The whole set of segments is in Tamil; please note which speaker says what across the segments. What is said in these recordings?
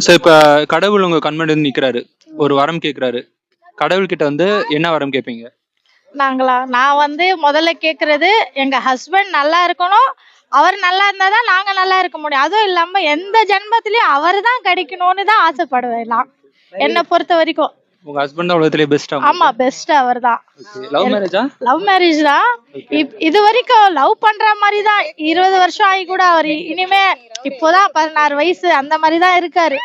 Speaker 1: சார் இப்ப கடவுள் உங்க கண்முன்னாடி வந்து நிக்கிறாரு, ஒரு வரம் கேக்குறாரு. கடவுள் கிட்ட வந்து என்ன வரம் கேட்பீங்க?
Speaker 2: நான் வந்து முதல்ல கேக்குறது எங்க ஹஸ்பண்ட் நல்லா இருக்கணும். அவர் நல்லா இருந்தாதான் நாங்க நல்லா இருக்க முடியும். அதுவும் இல்லாம எந்த ஜென்மத்திலயும் அவர் தான் கிடைக்கணும்னு தான் ஆசைப்படுவேன் நான். என்ன பொறுத்த வரைக்கும்.
Speaker 1: உங்க ஹஸ்பண்ட் தான் உலகத்திலே பெஸ்ட்.
Speaker 2: ஆமா, பெஸ்ட் அவர் தான்.
Speaker 1: லவ் மேரேஜா?
Speaker 2: லவ் மேரேஜ் தான். இது வரைக்கும் லவ் பண்ற மாதிரி தான் 20 வருஷம் ஆகி கூட அவர் இனிமே இப்போதான் 16 வயசு அந்த மாதிரி தான் இருக்காரு.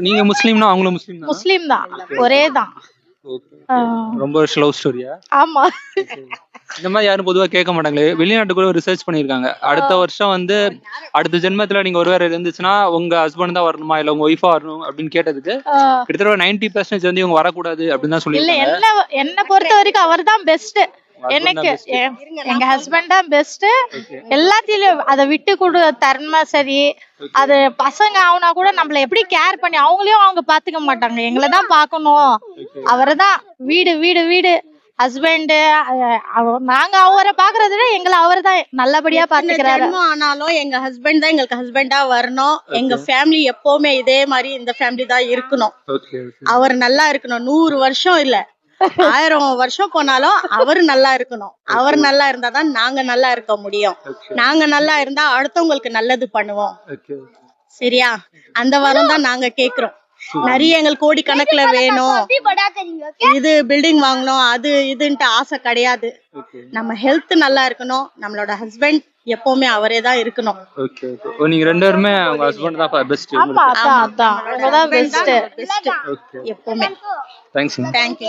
Speaker 1: நீங்க முஸ்லீம்னா அவங்களும் முஸ்லீம் தான்?
Speaker 2: முஸ்லீம் தான், ஒரே தான்.
Speaker 1: ரொம்ப வருஷம் லவ் ஸ்டோரியா?
Speaker 2: ஆமா.
Speaker 1: இந்த மாதிரி யாரும் பொதுவா கேட்க மாட்டாங்களே. வெளிநாட்டுக்குள்ள ரிசர்ச் பண்ணிருக்காங்க. அடுத்த வருஷம் வந்து அடுத்த ஜென்மத்துல நீங்க ஒருவேளை இருந்துச்சுன்னா உங்க ஹஸ்பண்ட் தான் வரணுமா இல்ல உங்க ஒய்ஃபா வரணும் அப்படின்னு கேட்டதுக்கு கிட்டத்தட்ட 90% வந்து இவங்க வரக்கூடாது அப்படின்னு தான் சொல்லிருக்காங்க.
Speaker 2: இல்ல, என்ன பொறுத்த வரைக்கும் அவர் தான் பெஸ்ட். எனக்கு எங்க ஹஸ்பண்ட் தான் பெஸ்ட். எல்லாத்திலயும் அதை விட்டு கொடு தன்மை சரி. அது பசங்க ஆகுனா கூட நம்மள எப்படி கேர் பண்ணி அவங்களையும் அவங்க பாத்துக்க மாட்டாங்க, எங்களை தான் பாக்கணும். அவர்தான் வீடு வீடு வீடு ஹஸ்பண்ட். நாங்க அவரை பாக்குறத விட எங்களை அவர் தான் நல்லபடியா பாத்துக்கிறாரு.
Speaker 3: ஆனாலும் எங்க ஹஸ்பண்ட் தான் எங்களுக்கு ஹஸ்பண்டா வரணும். எங்க ஃபேமிலி எப்பவுமே இதே மாதிரி இந்த ஃபேமிலி தான் இருக்கணும். அவர் நல்லா இருக்கணும். 100 வருஷம் இல்ல 1000 வருஷம் போனாலும் அவரு நல்லா இருக்கணும். அவர் நல்லா இருந்தாதான் நாங்க நல்லா இருக்க முடியும். நாங்க நல்லா இருந்தா அடுத்தவங்களுக்கு நல்லது பண்ணுவோம். சரியா? அந்த வரம் தான் நாங்க கேக்குறோம். நிறைய எங்களுக்கு கோடி கணக்குல வேணும், இது பில்டிங் வாங்கணும், அது இதுன்ட்டு ஆசை கிடையாது. நம்ம ஹெல்த் நல்லா இருக்கணும். நம்மளோட ஹஸ்பண்ட் எப்பவுமே அவரே தான் இருக்கணும்.
Speaker 1: நீங்க ரெண்டு பேருமே உங்க ஹஸ்பண்ட் தான் பெஸ்ட்.
Speaker 2: ஆமா, அதான் பெஸ்ட்
Speaker 3: எப்பவுமே.
Speaker 1: தேங்க்ஸ்.
Speaker 3: தேங்க்யூ.